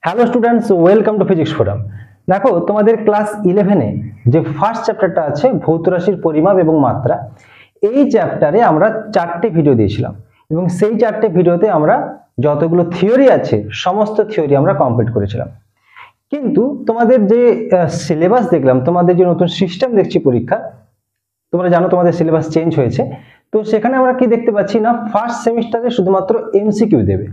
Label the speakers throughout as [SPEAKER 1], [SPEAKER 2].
[SPEAKER 1] Hello students, welcome to physics forum. দেখো, তোমাদের class 11-এ যে ফার্স্ট চ্যাপ্টারটা আছে ভৌত রাশির পরিমাপ এবং মাত্রা, এই চ্যাপ্টারে আমরা 4টে ভিডিও দিয়েছিলাম এবং সেই 4টে ভিডিওতে আমরা যতগুলো থিওরি আছে সমস্ত থিওরি আমরা কমপ্লিট করেছিলাম। কিন্তু তোমাদের যে সিলেবাস দেখলাম, তোমাদের যে নতুন সিস্টেম দেখছি পরীক্ষা, তোমরা জানো তোমাদের সিলেবাস চেঞ্জ হয়েছে। তো সেখানে আমরা কি দেখতে পাচ্ছি না, ফার্স্ট সেমিস্টারে শুধুমাত্র এমসিকিউ দেবে।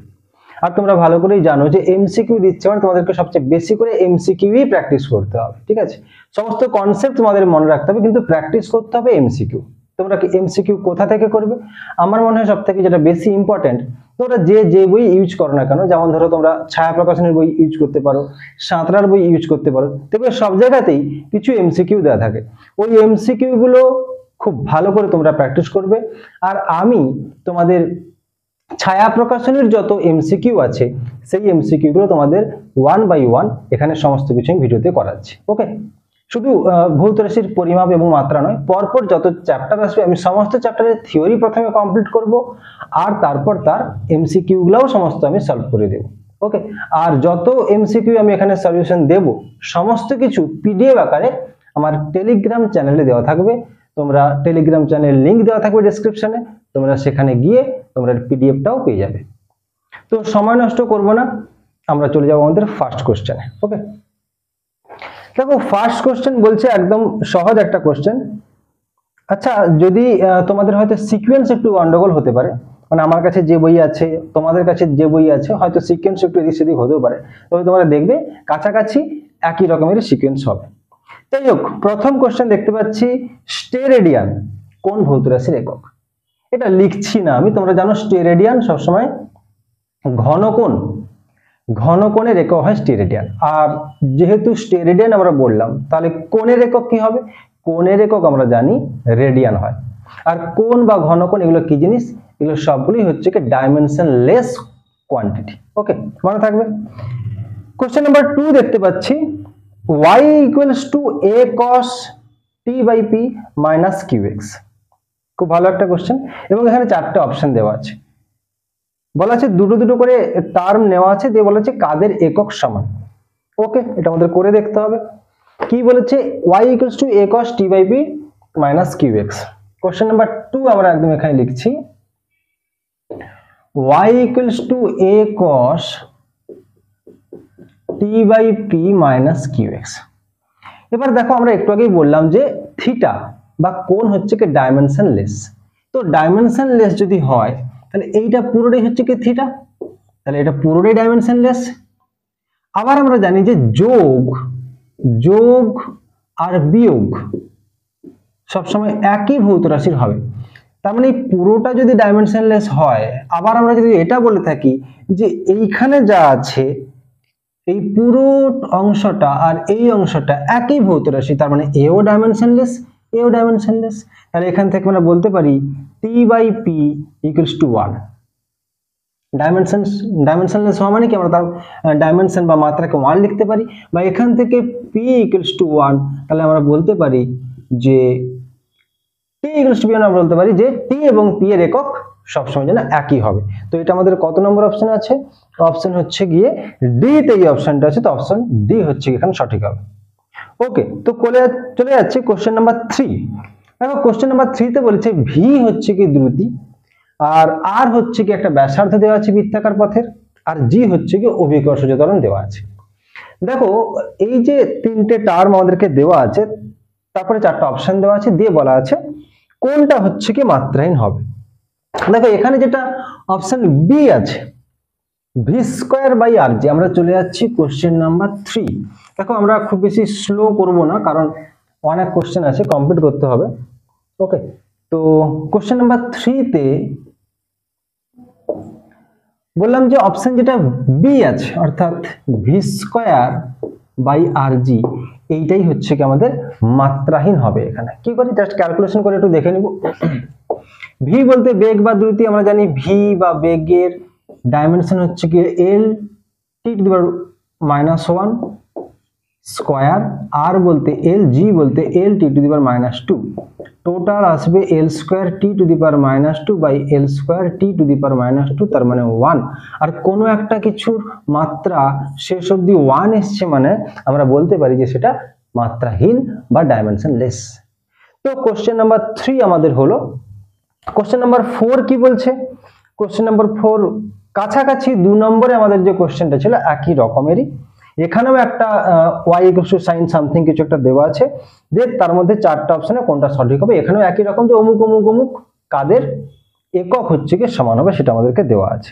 [SPEAKER 1] আর তোমরা ভালো করেই জানো যে এমসিকিউ দিচ্ছে মানে তোমাদেরকে সবচেয়ে বেশি করে এমসিকিউই প্র্যাকটিস করতে হবে, ঠিক আছে? সমস্ত কনসেপ্ট তোমাদের মনে রাখতে হবে, কিন্তু প্র্যাকটিস করতে হবে এমসিকিউ। তোমরা কি এমসিকিউ কোথা থেকে করবে? আমার মনে হয় সবথেকে যেটা বেশি ইম্পর্টেন্ট, তোমরা যে বই ইউজ করো না কেন, যেমন ধরো তোমরা ছায়া প্রকাশনের বই ইউজ করতে পারো, সাঁতরার বই ইউজ করতে পারো, দেখবে সব জায়গাতেই কিছু এমসিকিউ দেওয়া থাকে। ওই এমসিকিউ গুলো খুব ভালো করে তোমরা প্র্যাকটিস করবে। আর আমি তোমাদের ছায়া প্রকাশনের যত এমসিকিউ আছে সেই এমসিকিউ গুলো তোমাদের 1 বাই 1 এখানে সমস্ত কিছু আমি ভিডিওতে করাচ্ছি। ওকে, শুধু ভৌত রাশির পরিমাপ এবং মাত্রা নয়, পরপর যত চ্যাপ্টার আসবে আমি সমস্ত চ্যাপ্টারের থিওরি প্রথমে কমপ্লিট করব, আর তারপর তার এমসিকিউ গুলোও সমস্ত আমি সলভ করে দেব। ওকে, আর যত এমসিকিউ আমি এখানে সলিউশন দেব সমস্ত কিছু পিডিএফ আকারে আমার টেলিগ্রাম চ্যানেলে দেওয়া থাকবে। তোমরা টেলিগ্রাম চ্যানেল লিংক দেওয়া থাকবে ডেসক্রিপশনে, তোমরা সেখানে গিয়ে তোমরা পিডিএফটাও পেয়ে যাবে। তো সময় নষ্ট করব না, আমরা চলে যাব আমাদের ফার্স্ট কোশ্চেনে। ওকে, দেখো ফার্স্ট কোশ্চেন বলছে একদম সহজ একটা কোশ্চেন। আচ্ছা, যদি তোমাদের হয়তো সিকোয়েন্স একটু গন্ডগোল হতে পারে, মানে আমার কাছে যে বই আছে তোমাদের কাছে যে বই আছে হয়তো সিকোয়েন্স একটু এদিক সেদিক হতেও পারে, তবে তোমরা দেখবে কাছাকাছি একই রকমের সিকোয়েন্স হবে। যাই হোক, প্রথম কোশ্চেন দেখতে পাচ্ছি, স্টেরেডিয়ান কোন ভৌত রাশির একক? এটা লিখছি না আমি, তোমরা জানো স্টেরেডিয়ান সবসময় ঘনকোণের একক হয় স্টেরেডিয়ান। আর যেহেতু স্টেরেডিয়ান আমরা বললাম, তাহলে কোণের একক কি হবে? কোণের একক আমরা জানি রেডিয়ান হয়। আর কোণ বা ঘনকোণ এগুলো কি জিনিস? এগুলো সবগুলোই হচ্ছে কি ডাইমেনশনলেস কোয়ান্টিটি। ওকে, মনে থাকবে। কোশ্চেন নাম্বার 2 দেখতে পাচ্ছি, y equals to a cos t by p minus qx। খুব ভালো একটা কোশ্চেন, এবং এখানে 4টে অপশন দেওয়া আছে। বলা আছে দুটো দুটো করে টার্ম নেওয়া আছে, দিয়ে বলা আছে কাদের একক সমান। ওকে, এটা আমাদের করে দেখতে হবে। কি বলেছে? y equals to a cos t by p minus qx। Question number 2 আমরা একদম এখানে লিখছি, y equals to a cos t by p minus qx। এবার দেখো, আমরা একটু আগেই বললাম যে থিটা বা কোণ হচ্ছে কি ডাইমেনশনলেস। তো ডাইমেনশনলেস যদি হয় তাহলে এইটা পুরোটাই হচ্ছে কি থিটা, তাহলে এটা পুরোটাই ডাইমেনশনলেস। আবার আমরা জানি যে যোগ আর বিয়োগ সবসময় একই ভৌত রাশির হবে। তার মানে পুরোটা যদি ডাইমেনশনলেস হয়, আবার আমরা যদি এটা বলে থাকি যে এইখানে যা আছে এই পুরো অংশটা আর এই অংশটা একই ভৌত রাশি, তার মানে এও ডাইমেনশনলেস এও ডাইমেনশনলেস। তাহলে এখান থেকে আমরা বলতে পারি t by p equals to 1। Dimensionless হওয়া মানে কি, আমরা তার ডাইমেনশন বা মাত্রাকে 1 লিখতে পারি, বা এখান থেকে p equals to 1, তাহলে আমরা বলতে পারি যে t equals to p, আমরা বলতে পারি যে t এবং p এর একক সবসময় যেন একই হবে। তো এটা আমাদের কত নম্বর অপশন আছে? অপশন হচ্ছে গিয়ে ডি তে, এই অপশনটা আছে, তো অপশন ডি হচ্ছে এখানে সঠিক হবে। ওকে, তো চলে যাচ্ছে কোশ্চেন নাম্বার 3। দেখো কোশ্চেন নাম্বার 3 তে বলেছে ভি হচ্ছে কি দ্রুতি, আর আর হচ্ছে কি একটা ব্যাসার্ধ দেওয়া আছে বৃত্তাকার পথের, আর জি হচ্ছে কি অভিকর্ষজ ত্বরণ দেওয়া আছে। দেখো, এই যে 3টে টার্ম আমাদেরকে দেওয়া আছে, তারপরে 4টা অপশন দেওয়া আছে, দিয়ে বলা আছে কোনটা হচ্ছে কি মাত্রাহীন হবে। দেখো এখানে যেটা অপশন বি আছে, ভি স্কয়ার বাই আর জি। আমরা চলে যাচ্ছি কোশ্চেন নাম্বার 3। দেখো, আমরা খুব বেশি স্লো করব না, কারণ অনেক কোশ্চেন আছে, কমপ্লিট করতে হবে। ওকে, তো কোশ্চেন নাম্বার 3 তে বললাম যে অপশন যেটা বি আছে, অর্থাৎ ভি স্কয়ার বাই আর জি, এইটাই হচ্ছে কি আমাদের মাত্রাহীন হবে। এখানে কি করি, জাস্ট ক্যালকুলেশন করে একটু দেখে নিব। ভি বলতে বেগ বা দ্রুতি, আমরা জানি ভি বা বেগের ডাইমেনশন হচ্ছে কি এল T to the power -1 square, আর বলতে এল, জি বলতে L T to the power minus two, total আসবে L square T to the power minus two by L square T to the power minus two, তার মানে 1। আর কোনো একটা কিছুর মাত্রা শেষ অবধি 1 এসছে মানে আমরা বলতে পারি যে সেটা মাত্রাহীন বা ডাইমেনশনলেস। তো কোশ্চেন নাম্বার 3 আমাদের হলো। কোশ্চেন নাম্বার 4 কি বলছে? কোশ্চেন নাম্বার 4 কাছাকাছি 2 নম্বরে আমাদের যে কোশ্চেনটা ছিল একই রকমেরই। এখানেও একটা y equals to sign something কিছু একটা দেওয়া আছে, যে তার মধ্যে 4টা অপশনে কোনটা সঠিক হবে। এখানেও একই রকম যে অমুক অমুক অমুক কাদের একক হচ্ছে কি সমান হবে সেটা আমাদেরকে দেওয়া আছে।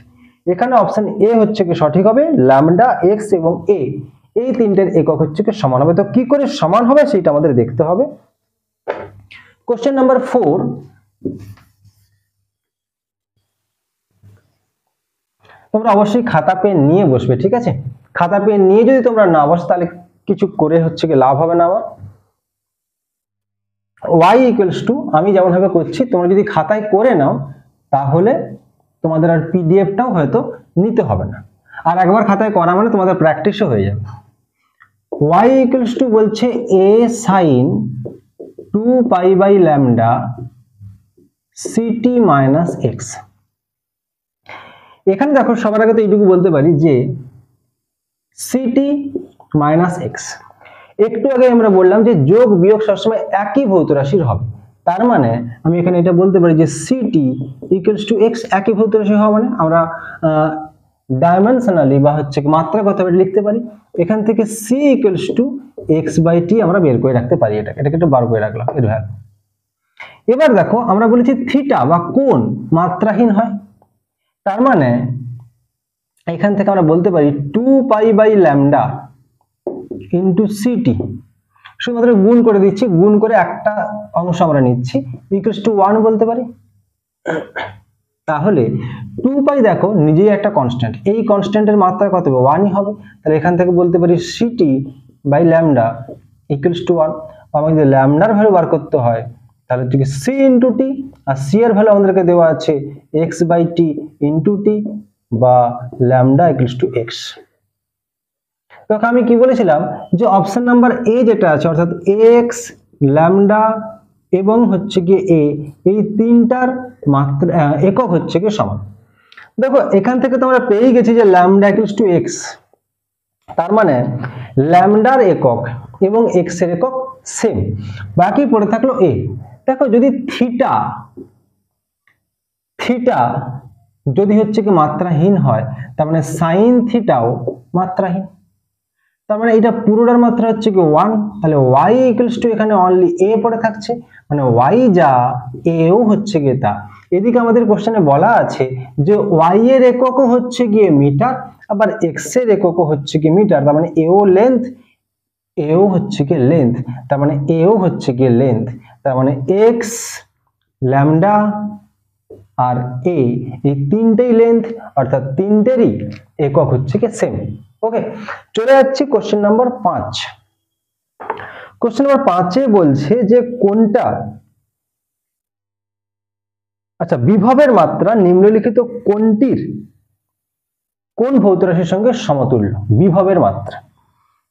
[SPEAKER 1] এখানে অপশন এ হচ্ছে কি সঠিক হবে, ল্যামডা, এক্স এবং এ এই তিনটের একক হচ্ছে কি সমান হবে। তো কি করে সমান হবে সেটা আমাদের দেখতে হবে। কোশ্চেন নাম্বার 4, তোমরা অবশ্যই খাতা পেন নিয়ে বসবে, ঠিক আছে? খাতা পেন নিয়ে যদি তোমরা না বসো তাহলে কিছু করে হচ্ছে কি লাভ হবে না আমার। y ইকুয়ালস টু, আমি যেমন ভাবে করছি তোমরা যদি খাতায় করে নাও তাহলে তোমাদের আর পিডিএফটাও হয়তো নিতে হবে না, আর একবার খাতায় করা মানে তোমাদের প্র্যাকটিসও হয়ে যাবে। y ইকুয়ালস টু বলছে a sin 2 pi by lambda ct minus x। এখানে দেখো সবার আগে তো এইটুকু বলতে পারি যে ct মাইনাস x, একটু আগে আমরা বললাম যে যোগ বিয়োগ সবসময় একই ভৌত রাশির হবে, তার মানে আমি এখানে এটা বলতে পারি যে ct ইকুয়ালস টু x একই ভৌত রাশি হওয়া মানে আমরা ডাইমেনশনালি বা হচ্ছে মাত্রাগত ভাবে লিখতে পারি। এখান থেকে c equals to x by t আমরা বের করে রাখতে পারি, এটাকে একটু বার করে রাখলাম এর ভ্যালু। এবার দেখো আমরা বলেছি থিটা বা কোণ মাত্রাহীন হয়, তার মানে এখান থেকে আমরা বলতে পারি 2 pi by lambda into C T, শুধুমাত্র গুণ করে দিচ্ছি, গুণ করে একটা অংশ আমরা নিচ্ছি, ইকুয়ালস টু 1 বলতে পারি। তাহলে 2 পাই দেখো নিজেই একটা কনস্ট্যান্ট, এই কনস্ট্যান্টের মাত্রা কত হবে? 1ই হবে। তাহলে এখান থেকে বলতে পারি C T by lambda equals to 1। আমাকে যদি ল্যামডার ভ্যালু বার করতে হয় তাহলে ঠিক সি ইন্টু টি, আর সি এর ভ্যালু আমাদেরকে দেওয়া আছে x by T into T বা ল্যামডা ইকুয়ালস টু এক্স। তখন আমি কি বলেছিলাম যে অপশন নাম্বার এ যেটা আছে অর্থাৎ এক্স, ল্যামডা এবং হচ্ছে কি এ, এই তিনটার মাত্রা একক হচ্ছে কি সমান। দেখো এখান থেকে তোমরা পেয়ে গেছি যে ল্যামডা ইকুয়ালস টু এক্স, তার মানে ল্যামডার একক এবং এক্স এর একক সেম, বাকি পড়ে থাকলো এ। দেখো যদি থিটা যদি হচ্ছে কি মাত্রাহীন হয় তার মানে সাইন থিটাও মাত্রাহীন, তার মানে এটা পুরোটার মাত্রা হচ্ছে কি 1, তাহলে y ইকুয়ালস টু এখানে অনলি a পড়ে থাকছে, মানে y যা a ও হচ্ছে কি তা। এদিকে আমাদের কোশ্চেনে বলা আছে যে y এর এককও হচ্ছে গিয়ে মিটার, আবার x এর এককও হচ্ছে কি মিটার, তার মানে a ও লেন্থ, a ও হচ্ছে কি লেন্থ, তার মানে a ও হচ্ছে কি লেন্থ, তার মানে x, ল্যামডা আর a এই তিনটেই লেন্থ, অর্থাৎ তিনটেরই একক হচ্ছে কি সেম। ওকে, চলে যাচ্ছি কোশ্চেন নাম্বার 5। কোশ্চেন নাম্বার 5 এ বলছে যে কোনটা, আচ্ছা বিভবের মাত্রা নিম্নলিখিত কোনটির কোন ভৌত রাশির সঙ্গে সমতুল্য? বিভবের মাত্রা,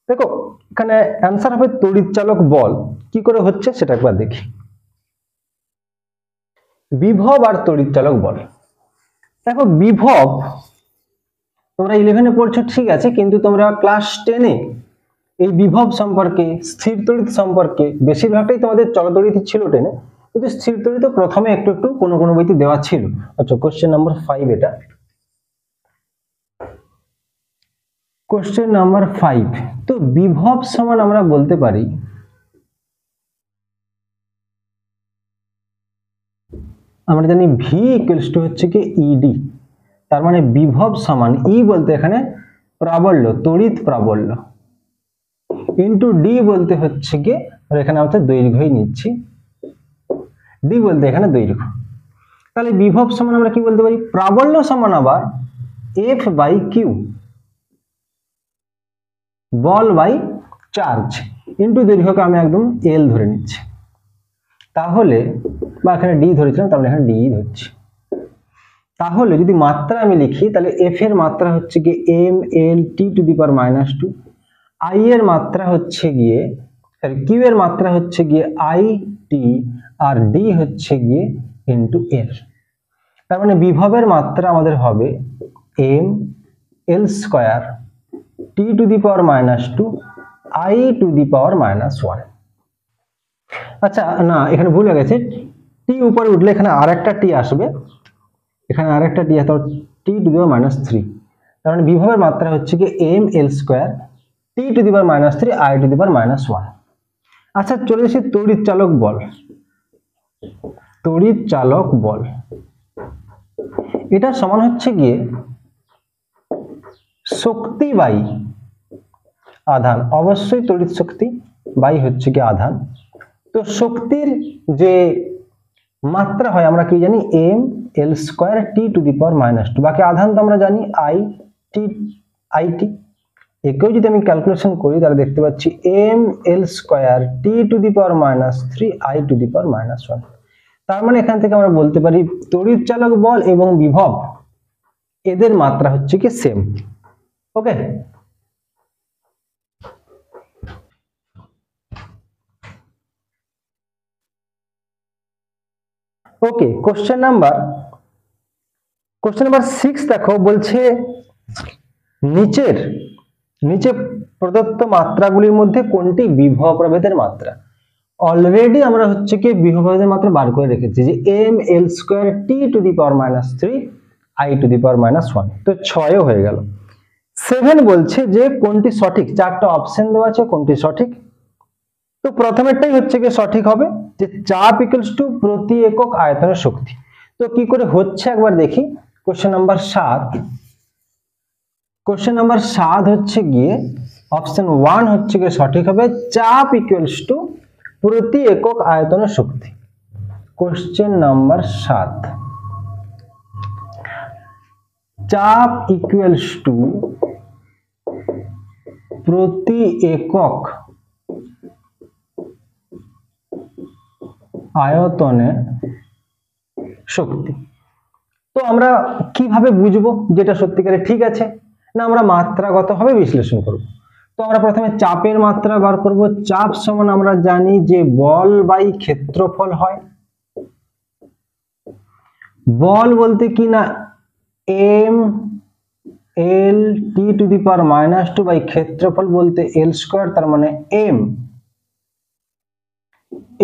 [SPEAKER 1] দেখো এখানে অ্যান্সার হবে তড়িৎচালক বল। কি করে হচ্ছে সেটা একবার দেখি। বিভব আর তড়িৎচালক বল, দেখো বিভব তোমরা 11-এ পড়ছো ঠিক আছে, কিন্তু তোমরা ক্লাস 10-এ এই বিভব সম্পর্কে, স্থির তড়িৎ সম্পর্কে, বেশিরভাগটাই তোমাদের চলতড়িৎ ছিল 10-এ, কিন্তু স্থির তড়িৎ প্রথমে একটু একটু কোনো কোনো বইতে দেওয়া ছিল। আচ্ছা কোশ্চেন নাম্বার 5 এটা, কোশ্চেন নাম্বার 5। তো বিভব সমান আমরা বলতে পারি আমরা জানি ভি ইকুয়ালস টু হচ্ছে কি ইডি, তার মানে বিভব সমান ই বলতে এখানে প্রাবল্য, তড়িৎ প্রাবল্য, ইন্টু ডি বলতে হচ্ছে কি, আর এখানে আমরা দৈর্ঘ্যই নিচ্ছি, ডি বলতে এখানে দৈর্ঘ্য। তাহলে বিভব সমান আমরা কি বলতে পারি? প্রাবল্য সমান আবার এফ বাই কিউ, বল বাই চার্জ, ইন্টু দৈর্ঘ্যকে আমি একদম এল ধরে নিচ্ছি। তাহলে বা এখানে ডি ধরেছিলাম, তাহলে এখানে ডি ধরছি। তাহলে যদি মাত্রা আমি লিখি তাহলে এফ এর মাত্রা হচ্ছে কি M L T to the power minus 2, I এর মাত্রা হচ্ছে গিয়ে কিউ এর মাত্রা হচ্ছে গিয়ে আই টি আর ডি হচ্ছে গিয়ে ইন্টু এর। তার মানে বিভবের মাত্রা আমাদের হবে M L square T to the power -2 I to the power -1। আচ্ছা না, এখানে ভুল হয়ে গেছে, টি উপরে উঠলে এখানে আরেকটা টি আসবে, এখানে আরেকটা টি আছে, টি টু দি পাওয়ার -3। তার মানে বিভবের মাত্রা হচ্ছে কি M L square T to the power -3 I to the power -1। আচ্ছা চলে এসে তড়িৎ চালক বল। তড়িৎ চালক বল এটা সমান হচ্ছে গিয়ে শক্তি বাই আধান, অবশ্যই তড়িৎ শক্তি বাই হচ্ছে কি আধান। তো শক্তির যে মাত্রা হয় আমরা কি জানি M L square T to the power -2, বাকি আধান তো আমরা জানি আই টি। একেও যদি আমি ক্যালকুলেশন করি তাহলে দেখতে পাচ্ছি M L square T to the power -3 I to the power -1। তার মানে এখান থেকে আমরা বলতে পারি তড়িৎ চালক বল এবং বিভব এদের মাত্রা হচ্ছে কি সেম। ওকে, ওকে কোশ্চেন নাম্বার 6 দেখো, বলছে নিচে প্রদত্ত মাত্রাগুলির মধ্যে কোনটি বিভব প্রভেদের মাত্রা। অলরেডি আমরা হচ্ছে কি বিভব প্রভেদের মাত্রা বার করে রেখেছি যে M L square T to the power -3 I to the power -1, তো 6 হয়ে গেল। 7 বলছে যে কোনটি সঠিক, চারটা অপশন দেওয়া আছে কোনটি সঠিক। তো প্রথমেরটাই হচ্ছে কি সঠিক হবে যে চাপ ইকুয়ালস টু প্রতি একক আয়তনের শক্তি। তো কি করে হচ্ছে একবার দেখি। কোশ্চেন নাম্বার 7 হচ্ছে গিয়ে অপশন 1 হচ্ছে গিয়ে সঠিক হবে, চাপ ইকুয়ালস টু প্রতি একক আয়তনের শক্তি। কোশ্চেন নাম্বার 7, চাপ ইকুয়ালস টু প্রতি একক আয়তনে শক্তি। তো আমরা কিভাবে বুঝবো যেটা সত্যিকারে ঠিক আছে, না আমরা মাত্রাগতভাবে বিশ্লেষণ করব। তো আমরা প্রথমে চাপের মাত্রা বার করব। চাপ সমান আমরা জানি যে বল বাই ক্ষেত্রফল হয়। বল বলতে কি না M L T to the power -2 by ক্ষেত্রফল বলতে এল স্কোয়ার, তার মানে M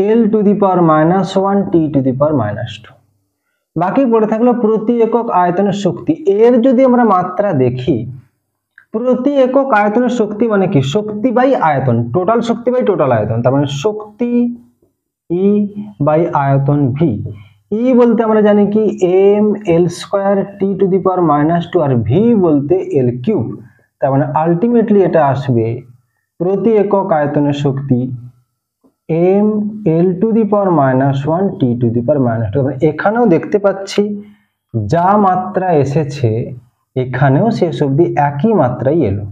[SPEAKER 1] L to the power -1 T to the power -2। বাকি পড়ে থাকলো প্রতি একক আয়তনের শক্তি। এর যদি আমরা মাত্রা দেখি, প্রতি একক আয়তনের শক্তি মানে কি শক্তি বাই আয়তন, টোটাল শক্তি বাই টোটাল আয়তন, তার মানে শক্তি ই বাই আয়তন ভি। ই বলতে আমরা জানি কি M L square T to the power -2 আর ভি বলতে এল কিউব, তার মানে আলটিমেটলি এটা আসবে প্রতি একক আয়তনের শক্তি M L to the power -1 T to the power -2। এখানেও দেখতে পাচ্ছি যা মাত্রা এসেছে এখানেও শেষ অবধি একই মাত্রাই এলো,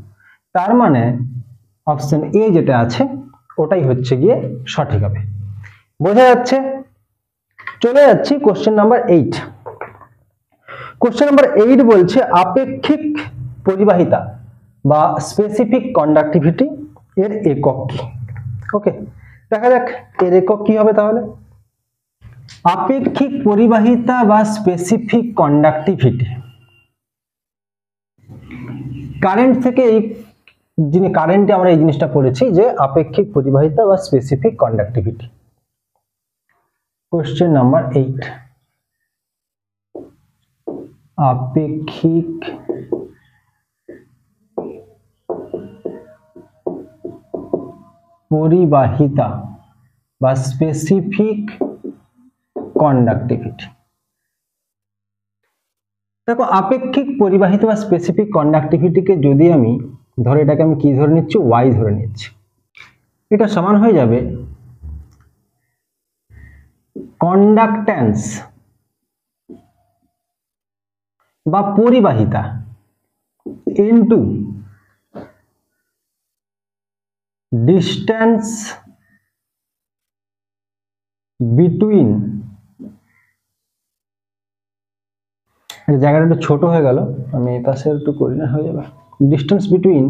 [SPEAKER 1] তার মানে অপশন এ যেটা আছে ওটাই হচ্ছে গিয়ে সঠিক হবে। বোঝা যাচ্ছে? চলে যাচ্ছি কোশ্চেন নাম্বার 8। কোশ্চেন নাম্বার 8 বলছে আপেক্ষিক পরিবাহিতা বা স্পেসিফিক কন্ডাক্টিভিটি এর একক কি। ওকে, দেখা যাক এর একক কি হবে তাহলে। আপেক্ষিক পরিবাহিতা বা স্পেসিফিক কন্ডাক্টিভিটি, কারেন্ট থেকে এই কারেন্টে আমরা এই জিনিসটা পড়েছি যে আপেক্ষিক পরিবাহিতা বা স্পেসিফিক কন্ডাক্টিভিটি। কোশ্চেন নাম্বার 8, আপেক্ষিক পরিবাহিতা বা স্পেসিফিক কন্ডাক্টিভিটি। দেখো আপেক্ষিক পরিবাহিতা বা স্পেসিফিক কন্ডাক্টিভিটিকে যদি আমি ধরে, এটাকে আমি কি ধরে নিচ্ছি, ওয়াই ধরে নিচ্ছি, এটা সমান হয়ে যাবে কন্ডাক্ট্যান্স বা পরিবাহিতা ইনটু ডিস্টেন্স বিটুইন, জায়গাটা একটু ছোট হয়ে গেল, আমি এই পাশে একটু করি না, হয়ে যাবে distance between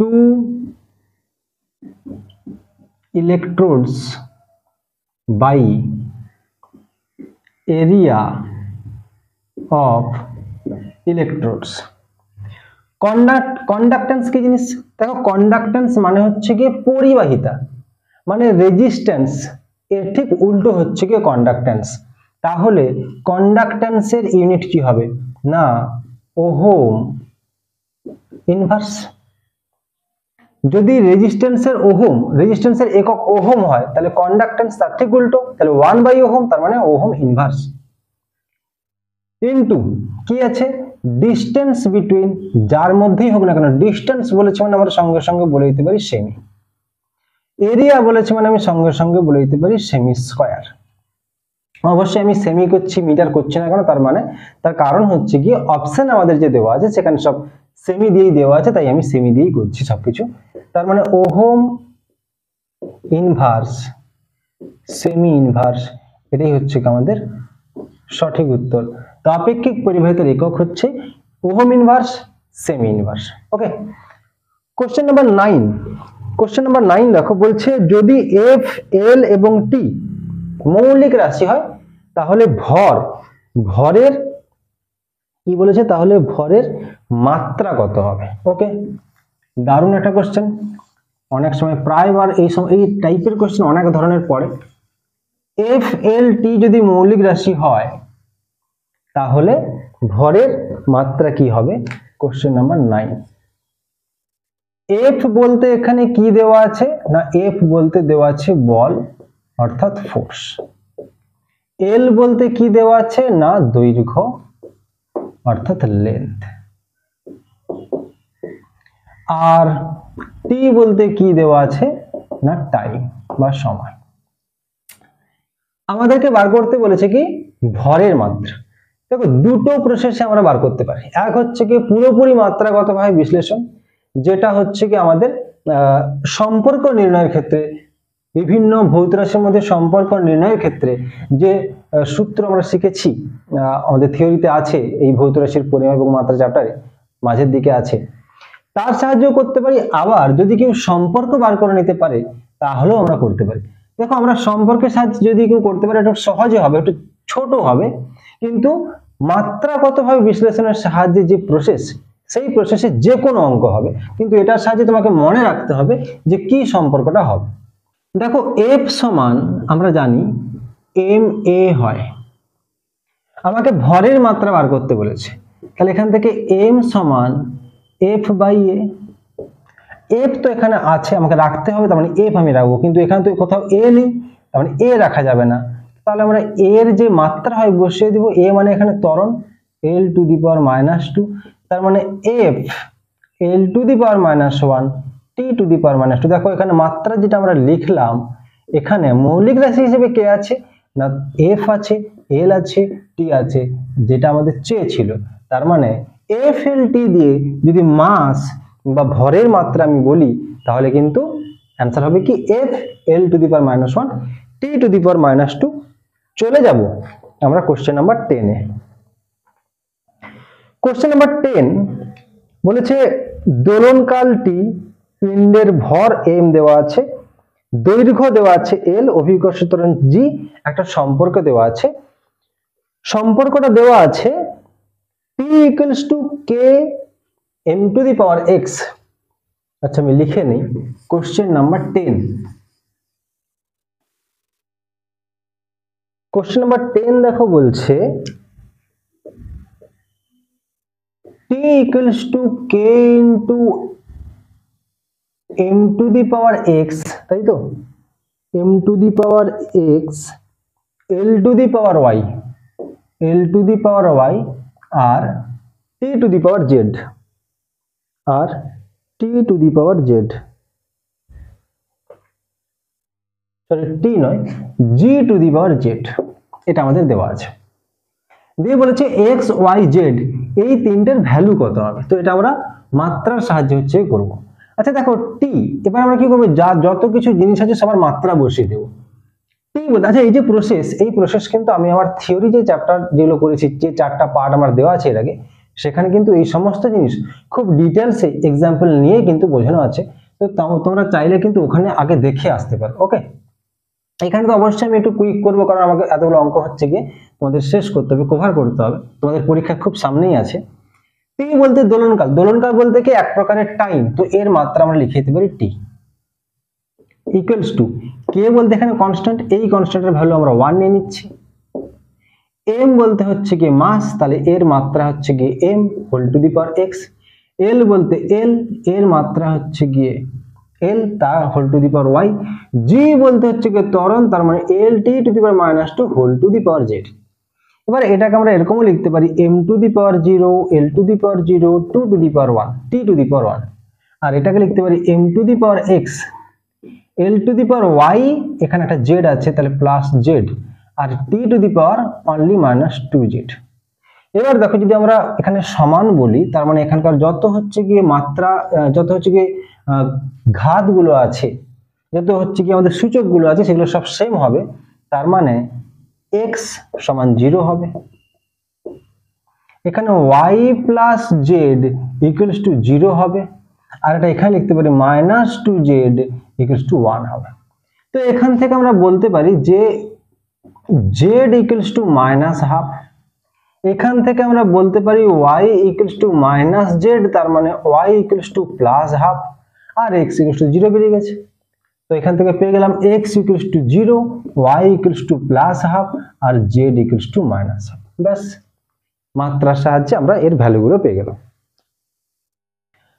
[SPEAKER 1] 2 electrodes by area of electrodes। Conductance কি জিনিস? দেখো কন্ডাক্টেন্স মানে হচ্ছে কি পরিবাহিতা, মানে রেজিস্ট্যান্স এর ঠিক উল্টো হচ্ছে কি কন্ডাক্টেন্স। তাহলে কন্ডাক্টেন্সের ইউনিট কি হবে না ওহম ইনভার্স। যদি রেজিস্ট্যান্সের একক ওহম হয় তাহলে কন্ডাক্টেন্স তার ঠিক উল্টো, তাহলে 1/ওহম, তার মানে ওহম ইনভার্স। ইনটু কি আছে ডিস্টেন্স বিটুইন, যার মধ্যেই হোক না কেন, ডিস্টেন্স বলেছে মানে আমরা সঙ্গে সঙ্গে বলে দিতে পারি সেমি, এরিয়া বলেছে মানে আমি সঙ্গে সঙ্গে বলে দিতে পারি সেমি স্কয়ার। অবশ্যই আমি সেমি করছি, মিটার করছি না কেন, তার কারণ হচ্ছে কি অপশন আমাদের যে দেওয়া আছে সেখানে সব সেমি দিয়েই দেওয়া আছে, তাই আমি সেমি দিয়েই করছি সবকিছু। তার মানে ওহম ইনভার্স সেমি ইনভার্স, এটাই হচ্ছে আমাদের সঠিক উত্তর। তো আপেক্ষিক পরিবাহিতার একক হচ্ছে ওহম ইনভার্স সেমি ইনভার্স। ওকে, কোশ্চেন নাম্বার 9। কোশ্চেন নাম্বার 9 দেখো, বলছে যদি এফ এল এবং টি মৌলিক রাশি হয় তাহলে ভরের কি বলেছে, তাহলে ভরের মাত্রা কত হবে। ওকে, দারুণ একটা কোশ্চেন। অনেক সময় প্রায়বার এই টাইপের কোশ্চেন অনেক ধরনের পড়ে। এফ এল টি যদি মৌলিক রাশি হয় তাহলে ভরের মাত্রা কি হবে, কোশ্চেন নাম্বার 9। এফ বলতে এখানে কি দেওয়া আছে না, এফ বলতে দেওয়া আছে বল অর্থাৎ ফোর্স। এল বলতে কি দেওয়া আছে না দৈর্ঘ্য অর্থাৎ লেন্থ। আর টি বলতে কি দেওয়া আছে না টাইম বা সময়। আমাদেরকে বার করতে বলেছে কি ভরের মাত্রা। দেখো দুটো প্রসেসে আমরা বার করতে পারি। এক হচ্ছে কি পুরোপুরি মাত্রাগতভাবে বিশ্লেষণ, যেটা হচ্ছে কি আমাদের সম্পর্ক নির্ণয়ের ক্ষেত্রে, বিভিন্ন ভৌত রাশির মধ্যে সম্পর্ক নির্ণয়ের ক্ষেত্রে যে সূত্র আমরা শিখেছি, আমাদের থিওরিতে আছে, এই ভৌত রাশির পরিমাপ এবং মাত্রা চ্যাপ্টারে মাঝের দিকে আছে, তার সাহায্য করতে পারি। আবার যদি কেউ সম্পর্ক বার করে নিতে পারে তাহলেও আমরা করতে পারি। দেখো আমরা সম্পর্কের সাহায্যে যদি কেউ করতে পারে একটু সহজে হবে, একটু ছোট হবে, কিন্তু মাত্রাগতভাবে বিশ্লেষণের সাহায্যে যে প্রসেস, সেই প্রসেসে যে কোনো অঙ্ক হবে, কিন্তু এটার সাহায্যে তোমাকে মনে রাখতে হবে যে কি সম্পর্কটা হবে। দেখো এফ সমান আমরা জানি এম এ হয়, আমাকে ভরের মাত্রা বার করতে বলেছে, তাহলে এখান থেকে এম সমান এফ বাই এ। এফ তো এখানে আছে, আমাকে রাখতে হবে, তার মানে এফ আমি রাখবো, কিন্তু এখানে তো কোথাও এ নেই, তার মানে এ রাখা যাবে না। তাহলে আমরা এর যে মাত্রা হয় বসিয়ে দিব। এ মানে এখানে ত্বরণ, এল টু দি পাওয়ার -2, তার মানে F L to the power -1 T to the power -2। দেখো এখানে মাত্রা যেটা আমরা লিখলাম, এখানে মৌলিক রাশি হিসেবে কে আছে না এফ আছে, এল আছে, টি আছে, যেটা আমাদের চেয়েছিল। তার মানে এফ এল টি দিয়ে যদি মাস বা ভরের মাত্রা আমি বলি, তাহলে কিন্তু অ্যান্সার হবে কি F L to the power -1 T to the power -2। চলে যাব আমরা কোশ্চেন নাম্বার 10 এ। কোশ্চেন নাম্বার 10 বলেছে দোলনকালটি পিণ্ডের ভর এম দেওয়া আছে, দৈর্ঘ্য দেওয়া আছে এল, অভিকর্ষ ত্বরণ জি, একটা সম্পর্ক দেওয়া আছে। সম্পর্কটা দেওয়া আছে T equals to K M to the power X. আচ্ছা আমি লিখে নিই কোশ্চেন নাম্বার 10। কোশ্চেন নাম্বার 10 দেখো বলছে t equals to k into m to the power x, তাই তো, m to the power x, l to the power y, l to the power y, আর t to the power z, আর t to the power z, sorry t নয়, g to the power z, এটা আমাদের দেওয়া আছে। দিয়ে বলেছে x y z এই তিনটের ভ্যালু কত হবে। তো এটা আমরা মাত্রার সাহায্যে হচ্ছে করব। আচ্ছা দেখো টি, এবার আমরা কি করব, যত কিছু জিনিস আছে সবার মাত্রা বসিয়ে দেব। টি বলতে আচ্ছা এই যে প্রসেস, এই প্রসেস কিন্তু আমি আমার থিওরি যে চ্যাপ্টার যেগুলো করেছি, যে 4টা পার্ট আমার দেওয়া আছে এর আগে, সেখানে কিন্তু এই সমস্ত জিনিস খুব ডিটেলসে এক্সাম্পল নিয়ে কিন্তু বোঝানো আছে। তো তোমরা চাইলে কিন্তু ওখানে আগে দেখে আসতে পারো। ওকে, এখানে তো অবশ্যই আমি একটু কুইক করবো, কারণ আমাকে এতগুলো অঙ্ক হচ্ছে গিয়ে তোমাদের শেষ করতে হবে, কভার করতে হবে, তোমাদের পরীক্ষা খুব সামনেই আছে। টি বলতে দোলনকাল, দোলনকাল বলতে কি এক প্রকারের টাইম, তো এর মাত্রা আমরা লিখে দিতে পারি টি ইকুয়ালস টু কে বলতে এখানে কনস্ট্যান্ট, এই কনস্ট্যান্টের ভ্যালু আমরা 1 নিয়ে নিচ্ছি। এম বলতে হচ্ছে কি মাস, তাহলে এর মাত্রা হচ্ছে গিয়ে M whole to the power X. L বলতে এল, এর মাত্রা হচ্ছে গিয়ে এল তার whole to the power Y. G বলতে হচ্ছে গিয়ে ত্বরণ, তার মানে L T to the power minus two whole to the power Z. এবার এটাকে আমরা এরকমও লিখতে পারি M to the power 0, L to the power 0, two to the power 1, T to the power 1। আর এটাকে লিখতে পারি M to the power X, L to the power Y, এখানে একটা জেড আছে তাহলে প্লাস জেড, আর T to the power only minus 2z। এবার দেখো যদি আমরা এখানে সমান বলি, তার মানে এখানকার যত হচ্ছে গিয়ে মাত্রা, যত হচ্ছে গিয়ে ঘাতগুলো আছে, যত হচ্ছে গিয়ে আমাদের সূচকগুলো আছে, সেগুলো সব সেম হবে। তার মানে x সমান 0 হবে। এখানে y plus Z equals to 0 হবে, আর এটা এখানে লিখতে পারি মাইনাস 2z ইকুয়ালস টু 1 হবে। তো এখান থেকে আমরা বলতে পারি যে z equals to minus half. এখান থেকে আমরা বলতে পারি y equals to minus Z, তার মানে y equals to plus half, আর x ইকুয়ালস টু 0 বেরিয়ে গেছে। তো এখান থেকে পেয়ে গেলাম x equals to 0, y equals to plus half, আর z equals to minus half. ব্যাস, মাত্রার সাহায্যে আমরা এর ভ্যালুগুলো পেয়ে গেলাম।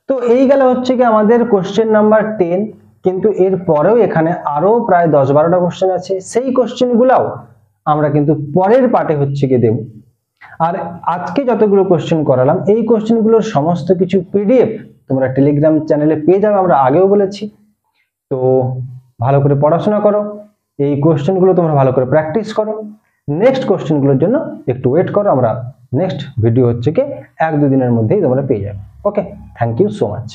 [SPEAKER 1] তো এই গেল হচ্ছে কি আমাদের কোশ্চেন নাম্বার 10। কিন্তু এর পরেও এখানে আরো প্রায় 10-12টা কোশ্চেন আছে, সেই কোশ্চেনগুলোও আমরা কিন্তু পরের পার্টে হচ্ছে কি দেব। আর আজকে যতগুলো কোশ্চেন করালাম, এই কোশ্চেনগুলোর সমস্ত কিছু পিডিএফ তোমরা টেলিগ্রাম চ্যানেলে পেয়ে যাবে, আমরা আগেও বলেছি। তো ভালো করে পড়াশোনা করো, এই কোশ্চেনগুলো তোমরা ভালো করে প্র্যাকটিস করো। নেক্সট কোশ্চেনগুলোর জন্য একটু ওয়েট করো, আমরা নেক্সট ভিডিও হচ্ছে কি 1-2 দিনের মধ্যেই তোমরা পেয়ে যাবে। ওকে, থ্যাংক ইউ সো মাচ।